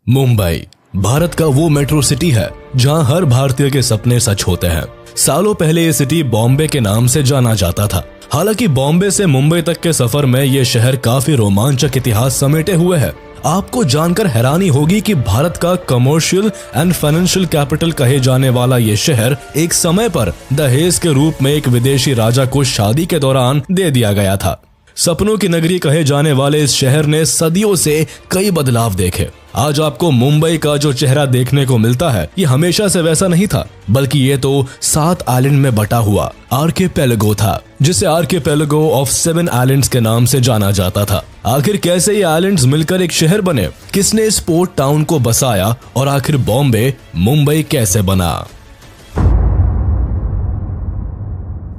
मुंबई भारत का वो metro city है जहां हर भारतीय के सपने सच होते हैं। सालों पहले ये सिटी बॉम्बे के नाम से जाना जाता था। हालांकि बॉम्बे से मुंबई तक के सफर में ये शहर काफी रोमांचक इतिहास समेटे हुए है। आपको जानकर हैरानी होगी कि भारत का कमर्शियल एंड फाइनेंशियल कैपिटल कहे जाने वाला ये शहर एक समय पर दहेज के रूप में एक विदेशी राजा को शादी के दौरान दे दिया गया था। सपनों की नगरी कहे जाने वाले इस शहर ने सदियों से कई बदलाव देखे। आज आपको मुंबई का जो चेहरा देखने को मिलता है ये हमेशा से वैसा नहीं था, बल्कि ये तो 7 आइलैंड में बटा हुआ आर्किपेलागो था, जिसे आर्किपेलागो ऑफ 7 आइलैंड्स के नाम से जाना जाता था। आखिर कैसे ये आइलैंड्स मिलकर एक शहर बने, किसने इस पोर्ट टाउन को बसाया और आखिर बॉम्बे मुंबई कैसे बना।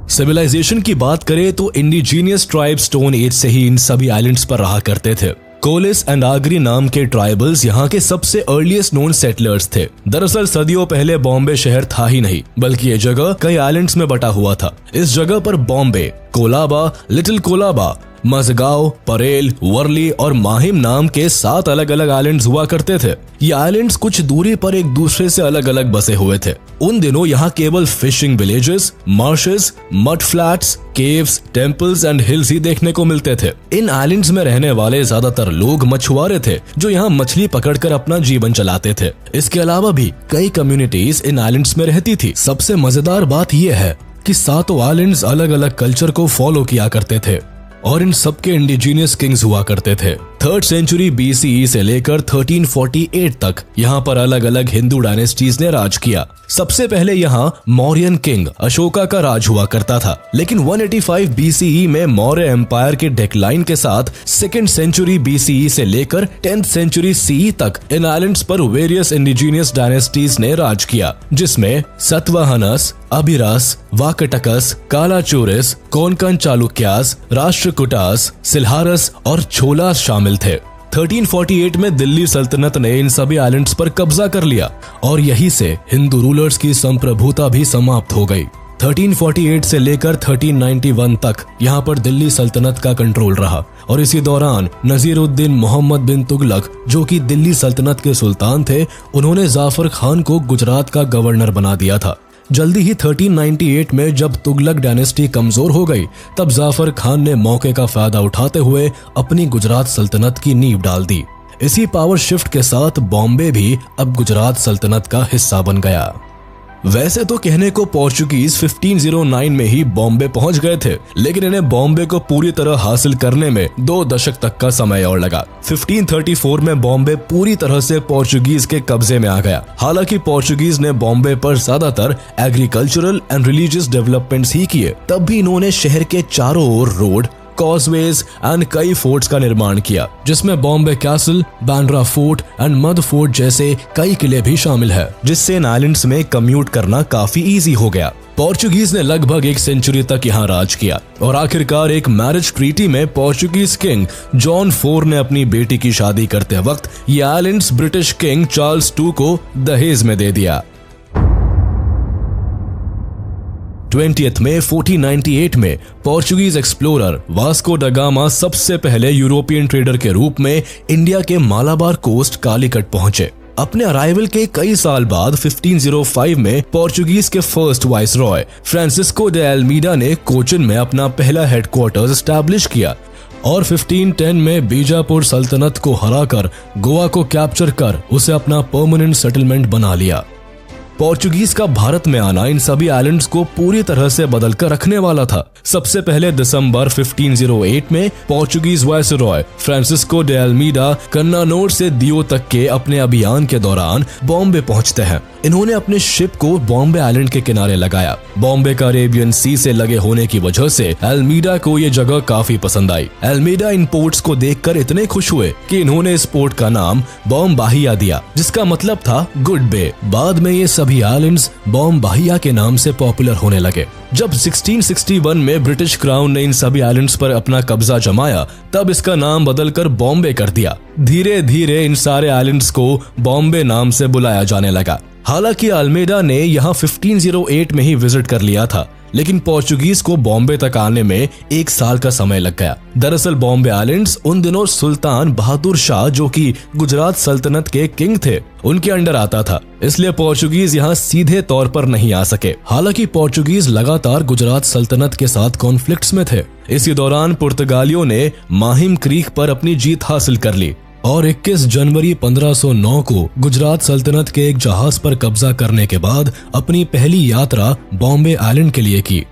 सिविलाइजेशन की बात करें तो इंडिजीनियस ट्राइब स्टोन एज से ही इन सभी आइलैंड्स पर रहा करते थे। कोलिस एंड आगरी नाम के ट्राइबल्स यहाँ के सबसे अर्लीस्ट नोन सेटलर्स थे। दरअसल सदियों पहले बॉम्बे शहर था ही नहीं, बल्कि ये जगह कई आइलैंड्स में बटा हुआ था। इस जगह पर बॉम्बे, कोलाबा, लिटिल कोलाबा, मजगांव, परेल, वर्ली और माहिम नाम के 7 अलग अलग आइलैंड्स हुआ करते थे। ये आइलैंड्स कुछ दूरी पर एक दूसरे से अलग अलग बसे हुए थे। उन दिनों यहाँ केवल fishing villages, marshes, mud flats, caves, temples and hills ही देखने को मिलते थे। इन आइलैंड्स में रहने वाले ज्यादातर लोग मछुआरे थे जो यहाँ मछली पकड़कर अपना जीवन चलाते थे। इसके अलावा भी कई कम्युनिटीज इन आइलैंड्स में रहती थी। सबसे मजेदार बात यह है कि 7 आइलैंड्स अलग अलग कल्चर को फॉलो किया करते थे और इन सबके इंडिजीनियस किंग्स हुआ करते थे। 3rd सेंचुरी BCE से लेकर 1348 तक यहाँ पर अलग अलग हिंदू डायनेस्टीज ने राज किया। सबसे पहले यहाँ मौर्यन किंग अशोका का राज हुआ करता था, लेकिन 185 BCE में मौर्य एम्पायर के डिक्लाइन के साथ 2nd सेंचुरी BCE से लेकर 10th सेंचुरी CE तक इन आइलैंड्स पर वेरियस इंडिजीनियस डायनेस्टीज ने राज किया, जिसमें सतवाहनस, अभिरास, वाकटकस, कालाचोरिस, कोंकण चालुक्यास, राष्ट्रकूटास, सिल्हारस और छोलास शामिल थे। 1348 में दिल्ली सल्तनत ने इन सभी आइलैंड्स पर कब्जा कर लिया और यहीं से हिंदू रूलर्स की संप्रभुता भी समाप्त हो गई। 1348 से लेकर 1391 तक यहाँ पर दिल्ली सल्तनत का कंट्रोल रहा और इसी दौरान नजीरुद्दीन मोहम्मद बिन तुगलक, जो कि दिल्ली सल्तनत के सुल्तान थे, उन्होंने जाफर खान को गुजरात का गवर्नर बना दिया था। जल्दी ही 1398 में जब तुगलक डायनेस्टी कमजोर हो गई, तब जाफर खान ने मौके का फायदा उठाते हुए अपनी गुजरात सल्तनत की नींव डाल दी। इसी पावर शिफ्ट के साथ बॉम्बे भी अब गुजरात सल्तनत का हिस्सा बन गया। वैसे तो कहने को पोर्चुगीज 1509 में ही बॉम्बे पहुंच गए थे, लेकिन इन्हें बॉम्बे को पूरी तरह हासिल करने में 2 दशक तक का समय और लगा। 1534 में बॉम्बे पूरी तरह से पोर्चुगीज के कब्जे में आ गया। हालांकि पोर्चुगीज ने बॉम्बे पर ज्यादातर एग्रीकल्चरल एंड रिलीजियस डेवलपमेंट्स ही किए, तब भी इन्होंने शहर के चारों ओर रोड, कॉजवेज एंड कई फोर्ट्स का निर्माण किया, जिसमें Bombay castle, Bandra fort and mud fort जैसे कई किले भी शामिल है, जिससे इन आइलैंड्स में कम्यूट करना काफी इजी हो गया। पोर्चुगीज ने लगभग 1 सेंचुरी तक यहाँ राज किया और आखिरकार एक मैरिज ट्रीटी में पोर्चुगीज किंग जॉन 4 ने अपनी बेटी की शादी करते वक्त ये आइलैंड्स ब्रिटिश किंग चार्ल्स 2 को दहेज में दे दिया। 20th में 1498 में Portuguese explorer Vasco da Gama सबसे पहले यूरोपियन ट्रेडर के रूप में इंडिया के मालाबार कोस्ट कालीकट पहुंचे। अपने अराइवल के कई साल बाद 1505 में पोर्चुगीज के first vice Roy Francisco de Almeida ने कोचिन में अपना पहला हेडक्वार्टर्स एस्टैब्लिश किया और 1510 में बीजापुर सल्तनत को हराकर गोवा को कैप्चर कर उसे अपना परमानेंट सेटलमेंट बना लिया। पोर्चुगीज का भारत में आना इन सभी आइलैंड्स को पूरी तरह से बदल कर रखने वाला था। सबसे पहले दिसंबर 1508 में Portuguese viceroy Francisco de Almeida Cannanore से दियो तक के अपने अभियान के दौरान बॉम्बे पहुंचते हैं। इन्होंने अपने शिप को बॉम्बे आइलैंड के किनारे लगाया। बॉम्बे का अरेबियन सी से लगे होने की वजह से अल्मीडा को ये जगह काफी पसंद आई। अल्मीडा इन पोर्ट्स को देखकर इतने खुश हुए कि इन्होंने इस पोर्ट का नाम बॉम्बाहिया दिया, जिसका मतलब था गुड बे। बाद में ये सभी आइलैंड्स बॉम्बाहिया के नाम से पॉपुलर होने लगे। जब 1661 में ब्रिटिश क्राउन ने इन सभी आइलैंड्स पर अपना कब्जा जमाया, तब इसका नाम बदलकर बॉम्बे कर दिया। धीरे धीरे इन सारे आइलैंड्स को बॉम्बे नाम से बुलाया जाने लगा। हालांकि अल्मीडा ने यहाँ 1508 में ही विजिट कर लिया था, लेकिन पोर्चुगीज को बॉम्बे तक आने में 1 साल का समय लग गया। दरअसल बॉम्बे आइलैंड्स उन दिनों सुल्तान बहादुर शाह, जो कि गुजरात सल्तनत के किंग थे, उनके अंडर आता था, इसलिए पोर्चुगीज यहाँ सीधे तौर पर नहीं आ सके। हालांकि पोर्चुगीज लगातार गुजरात सल्तनत के साथ कॉन्फ्लिक्ट्स में थे। इसी दौरान पुर्तगालियों ने माहिम क्रीक पर अपनी जीत हासिल कर ली और 21 जनवरी 1509 को गुजरात सल्तनत के एक जहाज पर कब्जा करने के बाद अपनी पहली यात्रा बॉम्बे आइलैंड के लिए की।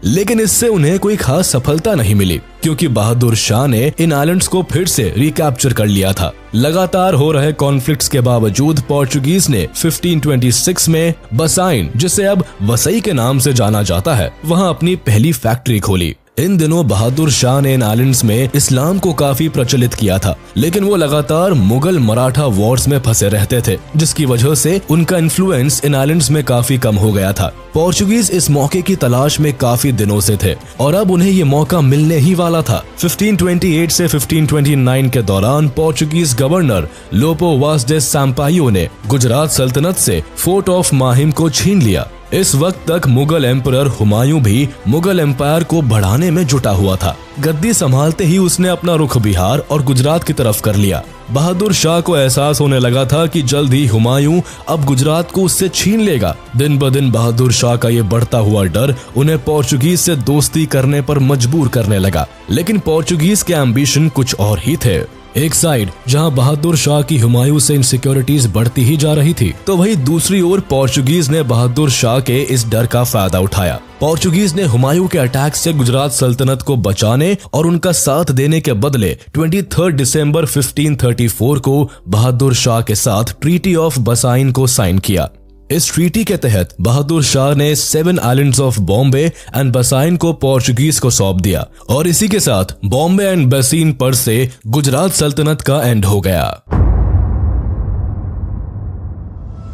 लेकिन इससे उन्हें कोई खास सफलता नहीं मिली, क्योंकि बहादुर शाह ने इन आइलैंड्स को फिर से रिकैप्चर कर लिया था। लगातार हो रहे कॉन्फ्लिक्ट्स के बावजूद पोर्चुगीज ने 1526 में बसाइन, जिसे अब वसई के नाम से जाना जाता है, वहां अपनी पहली फैक्ट्री खोली। इन दिनों बहादुर शाह ने इन आइलैंड्स में इस्लाम को काफी प्रचलित किया था, लेकिन वो लगातार मुगल मराठा वॉर्स में फंसे रहते थे, जिसकी वजह से उनका इन्फ्लुएंस इन आइलैंड्स में काफी कम हो गया था। पोर्चुगीज इस मौके की तलाश में काफी दिनों से थे और अब उन्हें ये मौका मिलने ही वाला था। 1528 से 1529 के दौरान पोर्चुगीज गवर्नर लोपो वास डे सैम्पायो ने गुजरात सल्तनत से फोर्ट ऑफ माहिम को छीन लिया। इस वक्त तक मुगल एम्परर हुमायूं भी मुगल एम्पायर को बढ़ाने में जुटा हुआ था। गद्दी संभालते ही उसने अपना रुख बिहार और गुजरात की तरफ कर लिया। बहादुर शाह को एहसास होने लगा था कि जल्द ही हुमायूं अब गुजरात को उससे छीन लेगा। दिन ब दिन बहादुर शाह का ये बढ़ता हुआ डर उन्हें पोर्चुगीज से दोस्ती करने पर मजबूर करने लगा। लेकिन पोर्चुगीज के एम्बिशन कुछ और ही थे। एक साइड जहां बहादुर शाह की हुमायूं से इनसिक्योरिटीज बढ़ती ही जा रही थी, तो वहीं दूसरी ओर पोर्चुगीज ने बहादुर शाह के इस डर का फायदा उठाया। पोर्चुगीज ने हुमायूं के अटैक से गुजरात सल्तनत को बचाने और उनका साथ देने के बदले 23 दिसंबर 1534 को बहादुर शाह के साथ ट्रीटी ऑफ बसाइन को साइन किया। इस ट्रीटी के तहत बहादुर शाह ने 7 आइलैंड्स ऑफ बॉम्बे एंड बसाइन को पोर्चुगीज को सौंप दिया और इसी के साथ बॉम्बे एंड बसीन पर से गुजरात सल्तनत का एंड हो गया।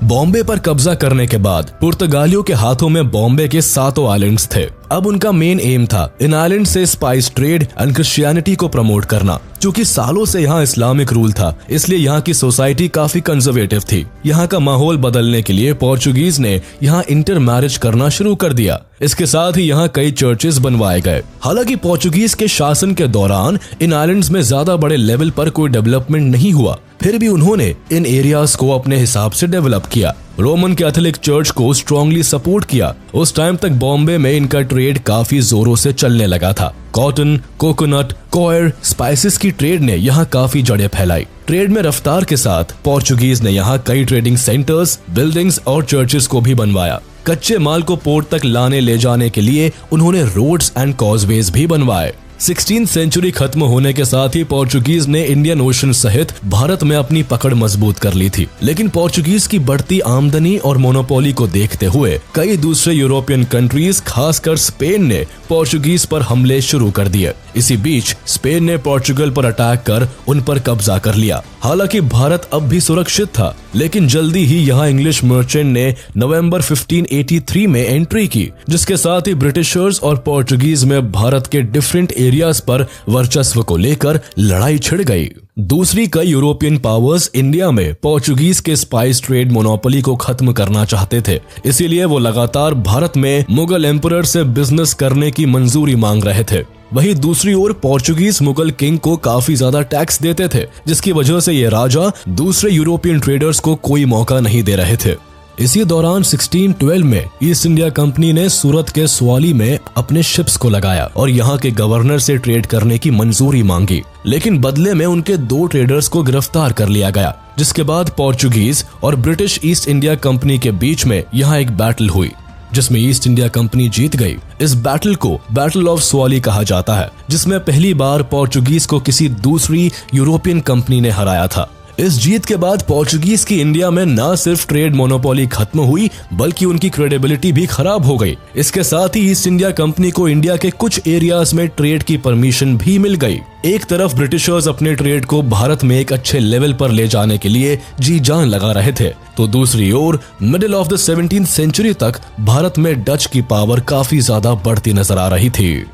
बॉम्बे पर कब्जा करने के बाद पुर्तगालियों के हाथों में बॉम्बे के 7 आइलैंड्स थे। अब उनका मेन एम था इन आइलैंड से स्पाइस ट्रेड एंड क्रिश्चियनिटी को प्रमोट करना। क्योंकि सालों से यहाँ इस्लामिक रूल था, इसलिए यहाँ की सोसाइटी काफी कंजर्वेटिव थी। यहाँ का माहौल बदलने के लिए पोर्चुगीज ने यहाँ इंटर मैरिज करना शुरू कर दिया। इसके साथ ही यहाँ कई चर्चेस बनवाए गए। हालांकि पोर्चुगीज के शासन के दौरान इन आइलैंड्स में ज्यादा बड़े लेवल पर कोई डेवलपमेंट नहीं हुआ, फिर भी उन्होंने इन एरियाज को अपने हिसाब से डेवलप किया। रोमन कैथोलिक चर्च को स्ट्रांगली सपोर्ट किया। उस टाइम तक बॉम्बे में इनका ट्रेड काफी जोरों से चलने लगा था। कॉटन, कोकोनट, कॉयर, स्पाइसेस की ट्रेड ने यहाँ काफी जड़ें फैलाई। ट्रेड में रफ्तार के साथ पोर्चुगीज ने यहाँ कई ट्रेडिंग सेंटर्स, बिल्डिंग्स और चर्चेस को भी बनवाया। कच्चे माल को पोर्ट तक लाने ले जाने के लिए उन्होंने रोड्स एंड कॉजवेज भी बनवाए। 16वीं सेंचुरी खत्म होने के साथ ही पोर्चुगीज ने इंडियन ओशन सहित भारत में अपनी पकड़ मजबूत कर ली थी। लेकिन पोर्चुगीज की बढ़ती आमदनी और मोनोपोली को देखते हुए कई दूसरे यूरोपियन कंट्रीज, खासकर स्पेन ने पोर्चुगीज पर हमले शुरू कर दिए। इसी बीच स्पेन ने पोर्चुगल पर अटैक कर उन पर कब्जा कर लिया। हालांकि भारत अब भी सुरक्षित था, लेकिन जल्दी ही यहाँ इंग्लिश मर्चेंट ने नवंबर 1583 में एंट्री की, जिसके साथ ही ब्रिटिशर्स और पोर्चुगीज में भारत के डिफरेंट एरियाज पर वर्चस्व को लेकर लड़ाई छिड़ गई। दूसरी कई यूरोपियन पावर्स इंडिया में पोर्चुगीज के स्पाइस ट्रेड मोनोपोली को खत्म करना चाहते थे, इसीलिए वो लगातार भारत में मुगल एम्परर से बिजनेस करने की मंजूरी मांग रहे थे। वहीं दूसरी ओर पोर्चुगीज मुगल किंग को काफी ज्यादा टैक्स देते थे, जिसकी वजह से ये राजा दूसरे यूरोपियन ट्रेडर्स को कोई मौका नहीं दे रहे थे। इसी दौरान 1612 में ईस्ट इंडिया कंपनी ने सूरत के स्वाली में अपने शिप्स को लगाया और यहाँ के गवर्नर से ट्रेड करने की मंजूरी मांगी। लेकिन बदले में उनके 2 ट्रेडर्स को गिरफ्तार कर लिया गया, जिसके बाद पोर्चुगीज और ब्रिटिश ईस्ट इंडिया कंपनी के बीच में यहाँ एक बैटल हुई, जिसमें ईस्ट इंडिया कंपनी जीत गई। इस बैटल को बैटल ऑफ स्वाली कहा जाता है, जिसमें पहली बार पोर्चुगीज को किसी दूसरी यूरोपियन कंपनी ने हराया था। इस जीत के बाद पोर्चुगीज की इंडिया में न सिर्फ ट्रेड मोनोपोली खत्म हुई, बल्कि उनकी क्रेडिबिलिटी भी खराब हो गई। इसके साथ ही ईस्ट इंडिया कंपनी को इंडिया के कुछ एरियाज में ट्रेड की परमिशन भी मिल गई। एक तरफ ब्रिटिशर्स अपने ट्रेड को भारत में एक अच्छे लेवल पर ले जाने के लिए जी जान लगा रहे थे, तो दूसरी ओर मिडिल ऑफ द 17वीं सेंचुरी तक भारत में डच की पावर काफी ज्यादा बढ़ती नजर आ रही थी।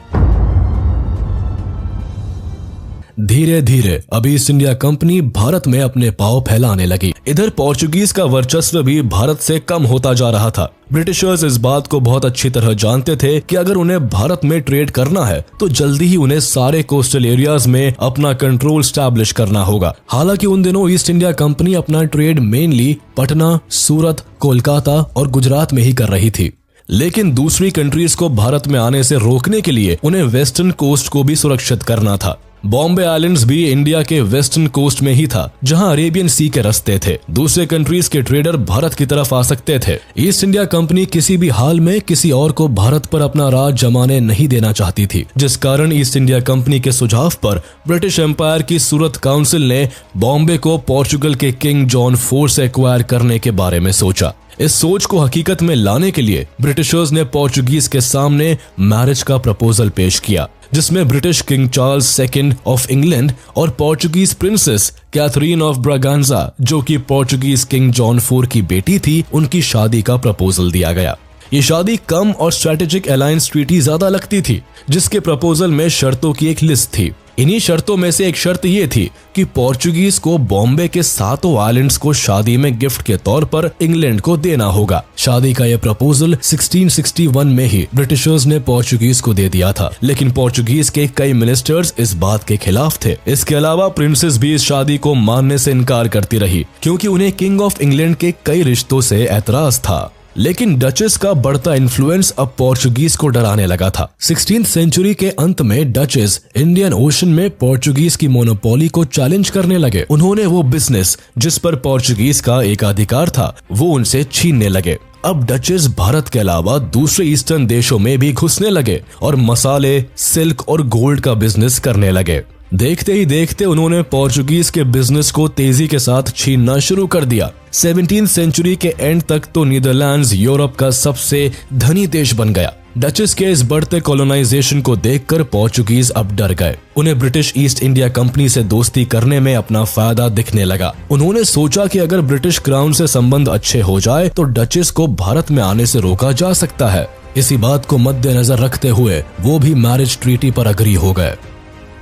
धीरे धीरे अब ईस्ट इंडिया कंपनी भारत में अपने पांव फैलाने लगी। इधर पोर्चुगीज का वर्चस्व भी भारत से कम होता जा रहा था। ब्रिटिशर्स इस बात को बहुत अच्छी तरह जानते थे कि अगर उन्हें भारत में ट्रेड करना है तो जल्दी ही उन्हें सारे कोस्टल एरियाज में अपना कंट्रोल स्टैब्लिश करना होगा। हालांकि उन दिनों ईस्ट इंडिया कंपनी अपना ट्रेड मेनली पटना, सूरत, कोलकाता और गुजरात में ही कर रही थी, लेकिन दूसरी कंट्रीज को भारत में आने से रोकने के लिए उन्हें वेस्टर्न कोस्ट को भी सुरक्षित करना था। बॉम्बे आइलैंड्स भी इंडिया के वेस्टर्न कोस्ट में ही था, जहां अरेबियन सी के रास्ते थे। दूसरे कंट्रीज के ट्रेडर भारत की तरफ आ सकते थे। ईस्ट इंडिया कंपनी किसी भी हाल में किसी और को भारत पर अपना राज जमाने नहीं देना चाहती थी, जिस कारण ईस्ट इंडिया कंपनी के सुझाव पर ब्रिटिश एम्पायर की सूरत काउंसिल ने बॉम्बे को पोर्चुगल के किंग जॉन 4 से एक्वायर करने के बारे में सोचा। इस सोच को हकीकत में लाने के लिए ब्रिटिशर्स ने पोर्चुगीज के सामने मैरिज का प्रपोजल पेश किया, जिसमें British king Charles second of England और Portuguese princess Catherine of Braganza, जो कि पोर्चुगीज किंग जॉन 4 की बेटी थी, उनकी शादी का प्रपोजल दिया गया। ये शादी कम और स्ट्रेटेजिक अलायंस ट्रीटी ज्यादा लगती थी, जिसके प्रपोजल में शर्तों की एक लिस्ट थी। इन्हीं शर्तों में से एक शर्त ये थी कि पोर्चुगीज को बॉम्बे के 7 आइलैंड्स को शादी में गिफ्ट के तौर पर इंग्लैंड को देना होगा। शादी का यह प्रपोजल 1661 में ही ब्रिटिशर्स ने पोर्चुगीज को दे दिया था, लेकिन पोर्चुगीज के कई मिनिस्टर्स इस बात के खिलाफ थे। इसके अलावा प्रिंसेस भी इस शादी को मानने से इनकार करती रही, क्योंकि उन्हें किंग ऑफ इंग्लैंड के कई रिश्तों से ऐतराज था। लेकिन डचेस का बढ़ता इन्फ्लुएंस अब पोर्चुगीज को डराने लगा था। 16th सेंचुरी के अंत में डचेस इंडियन ओशन में पोर्चुगीज की मोनोपोली को चैलेंज करने लगे। उन्होंने वो बिजनेस जिस पर पोर्चुगीज का एकाधिकार था वो उनसे छीनने लगे। अब डचेस भारत के अलावा दूसरे ईस्टर्न देशों में भी घुसने लगे और मसाले, सिल्क और गोल्ड का बिजनेस करने लगे। देखते ही देखते उन्होंने पोर्चुगीज के बिजनेस को तेजी के साथ छीनना शुरू कर दिया। 17th सेंचुरी के एंड तक तो नीदरलैंड्स यूरोप का सबसे धनी देश बन गया। डचेस के इस बढ़ते कॉलोनाइजेशन को देखकर पोर्चुगीज अब डर गए। उन्हें ब्रिटिश ईस्ट इंडिया कंपनी से दोस्ती करने में अपना फायदा दिखने लगा। उन्होंने सोचा कि अगर ब्रिटिश क्राउन से संबंध अच्छे हो जाए तो डचेस को भारत में आने से रोका जा सकता है। इसी बात को मद्देनजर रखते हुए वो भी मैरिज ट्रीटी पर अग्री हो गए।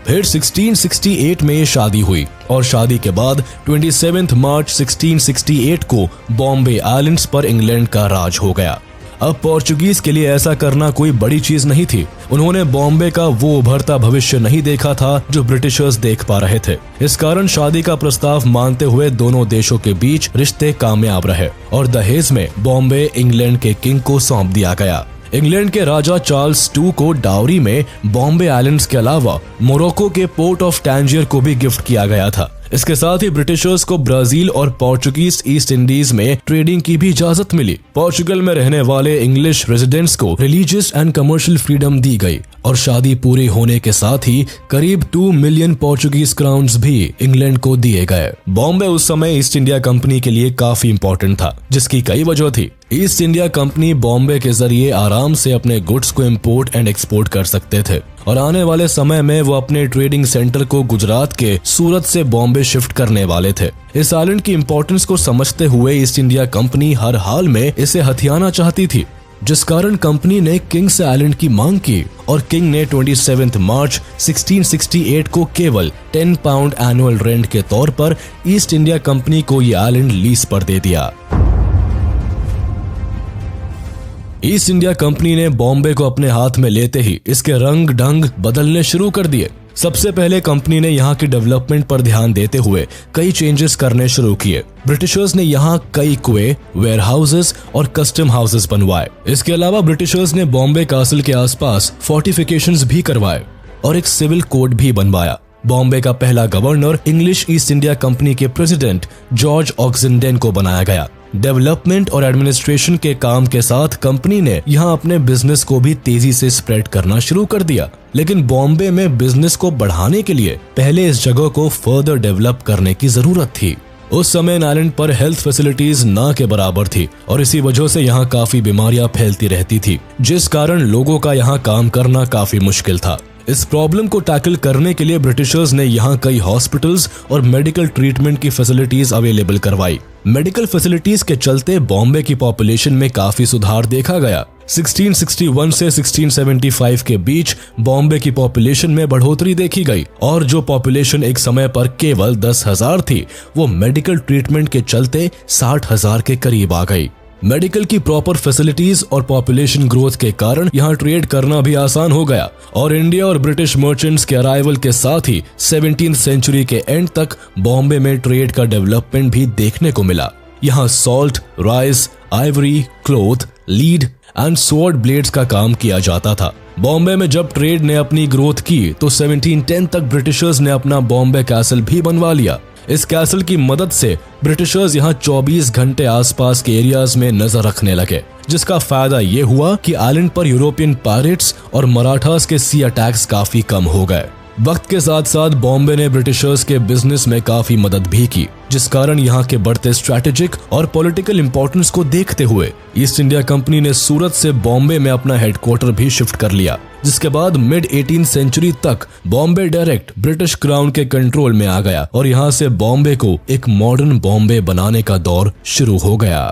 फिर 1668 में ये शादी हुई और शादी के बाद 27 मार्च 1668 को बॉम्बे आइलैंड्स पर इंग्लैंड का राज हो गया। अब पोर्चुगीज के लिए ऐसा करना कोई बड़ी चीज नहीं थी। उन्होंने बॉम्बे का वो उभरता भविष्य नहीं देखा था जो ब्रिटिशर्स देख पा रहे थे। इस कारण शादी का प्रस्ताव मानते हुए दोनों देशों के बीच रिश्ते कामयाब रहे और दहेज में बॉम्बे इंग्लैंड के किंग को सौंप दिया गया। इंग्लैंड के राजा चार्ल्स II को डाउरी में बॉम्बे आइलैंड्स के अलावा मोरक्को के पोर्ट ऑफ टैंजियर को भी गिफ्ट किया गया था। इसके साथ ही ब्रिटिशर्स को ब्राजील और पोर्चुगीज ईस्ट इंडीज में ट्रेडिंग की भी इजाजत मिली। पोर्चुगल में रहने वाले इंग्लिश रेजिडेंट्स को रिलीजियस एंड कमर्शियल फ्रीडम दी गई और शादी पूरी होने के साथ ही करीब 2 मिलियन पोर्चुगीज क्राउन्स भी इंग्लैंड को दिए गए। बॉम्बे उस समय ईस्ट इंडिया कंपनी के लिए काफी इंपॉर्टेंट था, जिसकी कई वजह थी। ईस्ट इंडिया कंपनी बॉम्बे के जरिए आराम से अपने गुड्स को इंपोर्ट एंड एक्सपोर्ट कर सकते थे और आने वाले समय में वो अपने ट्रेडिंग सेंटर को गुजरात के सूरत से बॉम्बे शिफ्ट करने वाले थे। इस आइलैंड की इंपॉर्टेंस को समझते हुए ईस्ट इंडिया कंपनी हर हाल में इसे हथियाना चाहती थी, जिस कारण कंपनी ने किंग से आइलैंड की मांग की और किंग ने 27 मार्च 1668 को केवल 10 पाउंड एनुअल रेंट के तौर पर ईस्ट इंडिया कंपनी को ये आइलैंड लीज पर दे दिया। ईस्ट इंडिया कंपनी ने बॉम्बे को अपने हाथ में लेते ही इसके रंग ढंग बदलने शुरू कर दिए। सबसे पहले कंपनी ने यहाँ की डेवलपमेंट पर ध्यान देते हुए कई चेंजेस करने शुरू किए। ब्रिटिशर्स ने यहाँ कई कुएं, वेयर हाउसेस और कस्टम हाउसेस बनवाए। इसके अलावा ब्रिटिशर्स ने बॉम्बे कासल के आसपास फोर्टिफिकेशंस भी करवाए और एक सिविल कोड भी बनवाया। बॉम्बे का पहला governor English east India company के प्रेसिडेंट जॉर्ज ऑक्सेंडेन को बनाया गया। डेवलपमेंट और एडमिनिस्ट्रेशन के काम के साथ कंपनी ने यहाँ अपने बिजनेस को भी तेजी से स्प्रेड करना शुरू कर दिया। लेकिन बॉम्बे में बिजनेस को बढ़ाने के लिए पहले इस जगह को फर्दर डेवलप करने की जरूरत थी। उस समय आइलैंड पर हेल्थ फैसिलिटीज ना के बराबर थी और इसी वजह से यहाँ काफी बीमारियां फैलती रहती थी, जिस कारण लोगों का यहाँ काम करना काफी मुश्किल था। इस प्रॉब्लम को टैकल करने के लिए ब्रिटिशर्स ने यहाँ कई हॉस्पिटल्स और मेडिकल ट्रीटमेंट की फैसिलिटीज अवेलेबल करवाई। मेडिकल फैसिलिटीज के चलते बॉम्बे की पॉपुलेशन में काफी सुधार देखा गया। 1661 से 1675 के बीच बॉम्बे की पॉपुलेशन में बढ़ोतरी देखी गई और जो पॉपुलेशन एक समय पर केवल 10,000 थी वो मेडिकल ट्रीटमेंट के चलते 60,000 के करीब आ गई। मेडिकल की प्रॉपर फैसिलिटीज और पॉपुलेशन ग्रोथ के कारण यहाँ ट्रेड करना भी आसान हो गया और इंडिया और ब्रिटिश मर्चेंट्स के अराइवल के साथ ही 17th सेंचुरी के एंड तक बॉम्बे में ट्रेड का डेवलपमेंट भी देखने को मिला। यहाँ salt, rice, Ivory, cloth, lead and sword blades का काम किया जाता था। बॉम्बे में जब ट्रेड ने अपनी ग्रोथ की तो 1710 तक ब्रिटिशर्स ने अपना बॉम्बे कैसल भी बनवा लिया। इस कैसल की मदद से ब्रिटिशर्स यहाँ 24 घंटे आसपास के एरियाज में नजर रखने लगे, जिसका फायदा ये हुआ कि आइलैंड पर यूरोपियन पायरेट्स और मराठास के सी अटैक्स काफी कम हो गए। वक्त के साथ साथ बॉम्बे ने ब्रिटिशर्स के बिजनेस में काफी मदद भी की, जिस कारण यहाँ के बढ़ते स्ट्रैटेजिक और पॉलिटिकल इंपॉर्टेंस को देखते हुए ईस्ट इंडिया कंपनी ने सूरत से बॉम्बे में अपना हेडक्वार्टर भी शिफ्ट कर लिया, जिसके बाद मिड 18th सेंचुरी तक बॉम्बे डायरेक्ट ब्रिटिश क्राउन के कंट्रोल में आ गया और यहाँ से बॉम्बे को एक मॉडर्न बॉम्बे बनाने का दौर शुरू हो गया।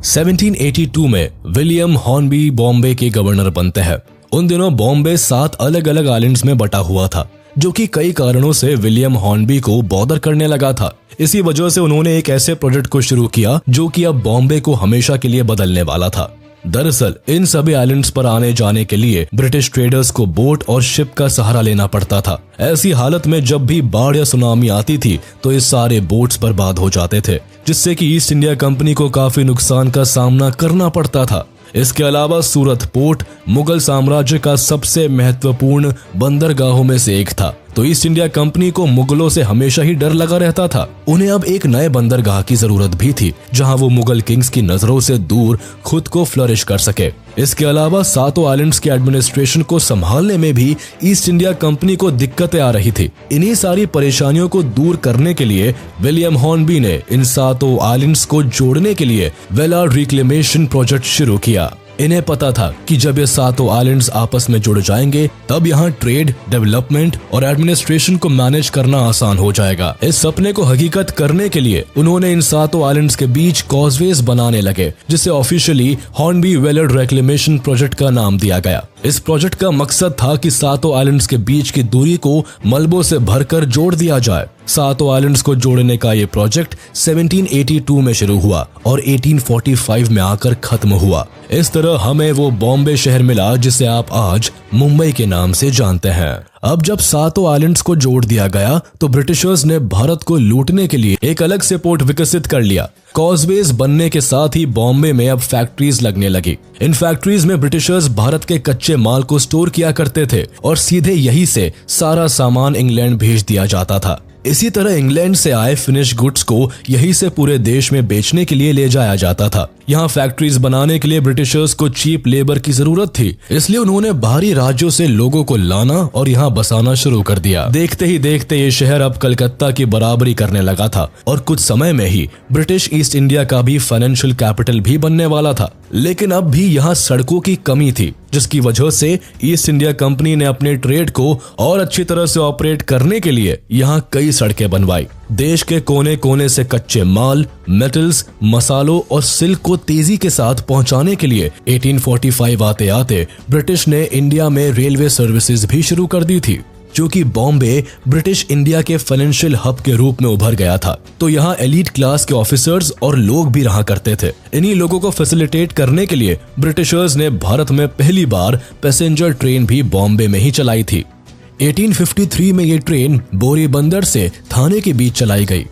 1782 में विलियम हॉर्नबी बॉम्बे के गवर्नर बनते हैं। उन दिनों बॉम्बे 7 अलग अलग आइलैंड्स में बटा हुआ था, जो कि कई कारणों से विलियम हॉर्नबी को बॉदर करने लगा था। इसी वजह से उन्होंने एक ऐसे प्रोजेक्ट को शुरू किया जो कि अब बॉम्बे को हमेशा के लिए बदलने वाला था। दरअसल इन सभी आइलैंड्स पर आने जाने के लिए ब्रिटिश ट्रेडर्स को बोट और शिप का सहारा लेना पड़ता था। ऐसी हालत में जब भी बाढ़ या सुनामी आती थी तो ये सारे बोट्स बर्बाद हो जाते थे, जिससे कि ईस्ट इंडिया कंपनी को काफी नुकसान का सामना करना पड़ता था। इसके अलावा सूरत पोर्ट मुगल साम्राज्य का सबसे महत्वपूर्ण बंदरगाहों में से एक था, तो ईस्ट इंडिया कंपनी को मुगलों से हमेशा ही डर लगा रहता था। उन्हें अब एक नए बंदरगाह की जरूरत भी थी, जहां वो मुगल किंग्स की नजरों से दूर खुद को फ्लरिश कर सके। इसके अलावा 7 आइलैंड्स के एडमिनिस्ट्रेशन को संभालने में भी ईस्ट इंडिया कंपनी को दिक्कतें आ रही थी। इन्हीं सारी परेशानियों को दूर करने के लिए विलियम हॉर्नबी ने इन 7 आइलैंड्स को जोड़ने के लिए वेलार्ड रिक्लेमेशन प्रोजेक्ट शुरू किया। इन्हें पता था कि जब ये 7 आइलैंड्स आपस में जुड़ जाएंगे तब यहाँ ट्रेड, डेवलपमेंट और एडमिनिस्ट्रेशन को मैनेज करना आसान हो जाएगा। इस सपने को हकीकत करने के लिए उन्होंने इन 7 आइलैंड्स के बीच कॉजवेज बनाने लगे, जिसे ऑफिशियली हॉर्नबी वेलार्ड रिक्लेमेशन प्रोजेक्ट का नाम दिया गया। इस प्रोजेक्ट का मकसद था कि 7 आइलैंड्स के बीच की दूरी को मलबों से भरकर जोड़ दिया जाए। 7 आइलैंड्स को जोड़ने का ये प्रोजेक्ट 1782 में शुरू हुआ और 1845 में आकर खत्म हुआ। इस तरह हमें वो बॉम्बे शहर मिला जिसे आप आज मुंबई के नाम से जानते हैं। अब जब 7 आइलैंड्स को जोड़ दिया गया तो ब्रिटिशर्स ने भारत को लूटने के लिए एक अलग से पोर्ट विकसित कर लिया। कॉजवेज बनने के साथ ही बॉम्बे में अब फैक्ट्रीज लगने लगी। इन फैक्ट्रीज में ब्रिटिशर्स भारत के कच्चे माल को स्टोर किया करते थे और सीधे यही से सारा सामान इंग्लैंड भेज दिया जाता था। इसी तरह इंग्लैंड से आए फिनिश गुड्स को यहीं से पूरे देश में बेचने के लिए ले जाया जाता था। यहाँ फैक्ट्रीज बनाने के लिए ब्रिटिशर्स को चीप लेबर की जरूरत थी, इसलिए उन्होंने बाहरी राज्यों से लोगों को लाना और यहाँ बसाना शुरू कर दिया। देखते ही देखते ये शहर अब कलकत्ता की बराबरी करने लगा था और कुछ समय में ही ब्रिटिश ईस्ट इंडिया का भी फाइनेंशियल कैपिटल भी बनने वाला था। लेकिन अब भी यहाँ सड़कों की कमी थी, जिसकी वजह से ईस्ट इंडिया कंपनी ने अपने ट्रेड को और अच्छी तरह से ऑपरेट करने के लिए यहाँ कई सड़कें बनवाई। देश के कोने कोने से कच्चे माल, मेटल्स, मसालों और सिल्क को तेजी के साथ पहुंचाने के लिए 1845 आते आते ब्रिटिश ने इंडिया में रेलवे सर्विसेज भी शुरू कर दी थी, जो कि बॉम्बे ब्रिटिश इंडिया के फाइनेंशियल हब के रूप में उभर गया था। तो यहाँ एलीट क्लास के ऑफिसर्स और लोग भी रहा करते थे। इन्हीं लोगों को फैसिलिटेट करने के लिए ब्रिटिशर्स ने भारत में पहली बार पैसेंजर ट्रेन भी बॉम्बे में ही चलाई थी। 1853 में ये ट्रेन बोरी बंदर से थाने के बीच चलाई गई।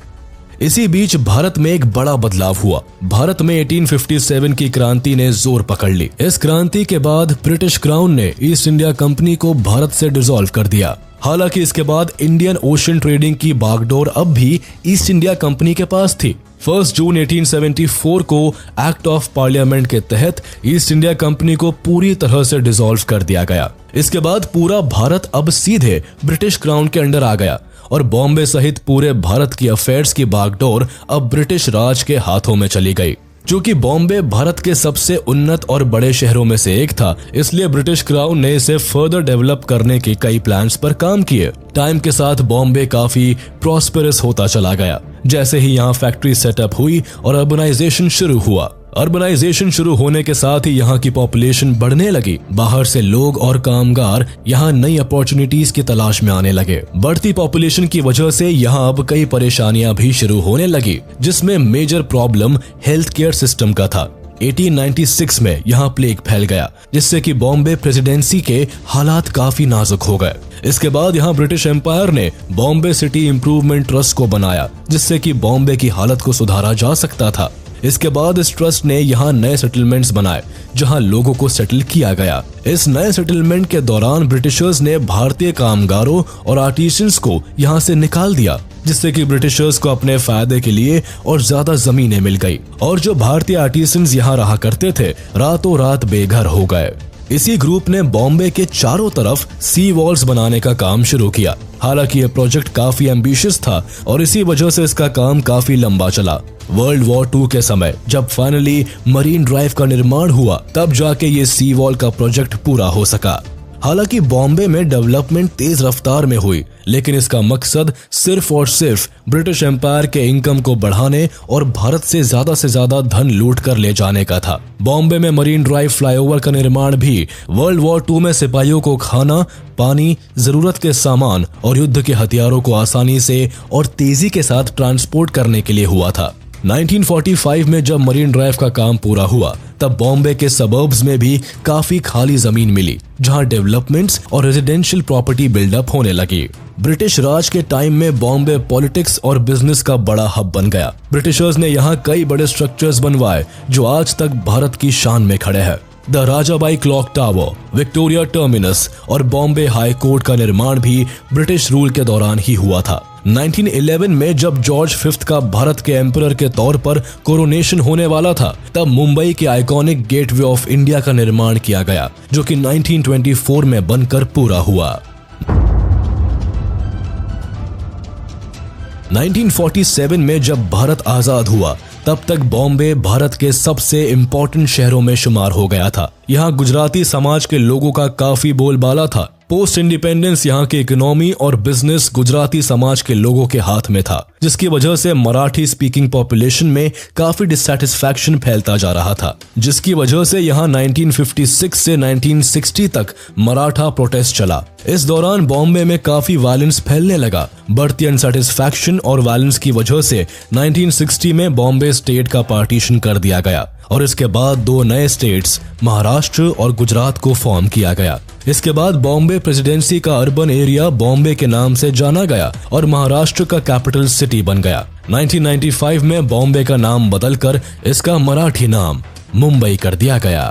इसी बीच भारत में एक बड़ा बदलाव हुआ। भारत में 1857 की क्रांति ने जोर पकड़ ली। इस क्रांति के बाद ब्रिटिश क्राउन ने ईस्ट इंडिया कंपनी को भारत से डिसॉल्व कर दिया। हालांकि इसके बाद इंडियन ओशन ट्रेडिंग की बागडोर अब भी ईस्ट इंडिया कंपनी के पास थी। 1 जून 1874 को एक्ट ऑफ पार्लियामेंट के तहत ईस्ट इंडिया कंपनी को पूरी तरह से डिसॉल्व कर दिया गया। इसके बाद पूरा भारत अब सीधे ब्रिटिश क्राउन के अंडर आ गया और बॉम्बे सहित पूरे भारत की अफेयर्स की बागडोर अब ब्रिटिश राज के हाथों में चली गई। चूंकि बॉम्बे भारत के सबसे उन्नत और बड़े शहरों में से एक था, इसलिए ब्रिटिश क्राउन ने इसे फर्दर डेवलप करने के कई प्लान्स पर काम किए। टाइम के साथ बॉम्बे काफी प्रॉस्पेरस होता चला गया। जैसे ही यहाँ फैक्ट्री सेटअप हुई और अर्बनाइजेशन शुरू हुआ, अर्बनाइजेशन शुरू होने के साथ ही यहाँ की पॉपुलेशन बढ़ने लगी। बाहर से लोग और कामगार यहाँ नई अपॉर्चुनिटीज की तलाश में आने लगे। बढ़ती पॉपुलेशन की वजह से यहाँ अब कई परेशानियां भी शुरू होने लगी, जिसमें major problem health care system का था। 1896 में यहाँ प्लेग फैल गया, जिससे कि बॉम्बे प्रेसिडेंसी के हालात काफी नाजुक हो गए। इसके बाद यहाँ ब्रिटिश एम्पायर ने बॉम्बे सिटी इम्प्रूवमेंट ट्रस्ट को बनाया, जिससे कि बॉम्बे की हालत को सुधारा जा सकता था। इसके बाद इस ट्रस्ट ने यहाँ नए सेटलमेंट्स बनाए, जहाँ लोगों को सेटल किया गया। इस नए सेटलमेंट के दौरान ब्रिटिशर्स ने भारतीय कामगारों और आर्टिसंस को यहाँ से निकाल दिया, जिससे कि ब्रिटिशर्स को अपने फायदे के लिए और ज्यादा जमीनें मिल गई, और जो भारतीय आर्टिसंस यहाँ रहा करते थे रातों रात बेघर हो गए। इसी ग्रुप ने बॉम्बे के चारों तरफ सी वॉल्स बनाने का काम शुरू किया। हालांकि ये प्रोजेक्ट काफी एम्बिशियस था और इसी वजह से इसका काम काफी लंबा चला। वर्ल्ड वॉर 2 के समय जब फाइनली मरीन ड्राइव का निर्माण हुआ, तब जाके ये सी वॉल का प्रोजेक्ट पूरा हो सका। हालांकि बॉम्बे में डेवलपमेंट तेज रफ्तार में हुई, लेकिन इसका मकसद सिर्फ और सिर्फ ब्रिटिश एम्पायर के इनकम को बढ़ाने और भारत से ज्यादा धन लूट कर ले जाने का था। बॉम्बे में मरीन ड्राइव फ्लाईओवर का निर्माण भी वर्ल्ड वॉर 2 में सिपाहियों को खाना, पानी, जरूरत के सामान और युद्ध के हथियारों को आसानी से और तेजी के साथ ट्रांसपोर्ट करने के लिए हुआ था। 1945 में जब मरीन ड्राइव का काम पूरा हुआ, तब बॉम्बे के सबर्ब्स में भी काफी खाली जमीन मिली, जहां डेवलपमेंट्स और रेजिडेंशियल प्रॉपर्टी बिल्डअप होने लगी। ब्रिटिश राज के टाइम में बॉम्बे पॉलिटिक्स और बिजनेस का बड़ा हब बन गया। ब्रिटिशर्स ने यहाँ कई बड़े स्ट्रक्चर्स बनवाए, जो आज तक भारत की शान में खड़े हैं। The Rajabai clock tower, Victoria terminus और बॉम्बे हाई कोर्ट का निर्माण भी ब्रिटिश रूल के दौरान ही हुआ था। 1911 में जब जॉर्ज 5 का भारत के एम्परर के तौर पर कोरोनेशन होने वाला था, तब मुंबई के आइकॉनिक गेटवे ऑफ इंडिया का निर्माण किया गया, जो कि 1924 में बनकर पूरा हुआ। 1947 में जब भारत आजाद हुआ, तब तक बॉम्बे भारत के सबसे इम्पोर्टेंट शहरों में शुमार हो गया था। यहाँ गुजराती समाज के लोगों का काफी बोलबाला था। पोस्ट इंडिपेंडेंस यहाँ की इकोनॉमी और बिजनेस गुजराती समाज के लोगों के हाथ में था, जिसकी वजह से मराठी स्पीकिंग पॉपुलेशन में काफी डिससैटिस्फैक्शन फैलता जा रहा था, जिसकी वजह से यहाँ 1956 से 1960 तक मराठा प्रोटेस्ट चला। इस दौरान बॉम्बे में काफी वायलेंस फैलने लगा। बढ़ती अनसैटिस्फैक्शन और वायलेंस की वजह से 1960 में बॉम्बे स्टेट का पार्टीशन कर दिया गया और इसके बाद 2 नए स्टेट्स महाराष्ट्र और गुजरात को फॉर्म किया गया। इसके बाद बॉम्बे प्रेसिडेंसी का अर्बन एरिया बॉम्बे के नाम से जाना गया और महाराष्ट्र का कैपिटल सिटी बन गया। 1995 में बॉम्बे का नाम बदलकर इसका मराठी नाम मुंबई कर दिया गया।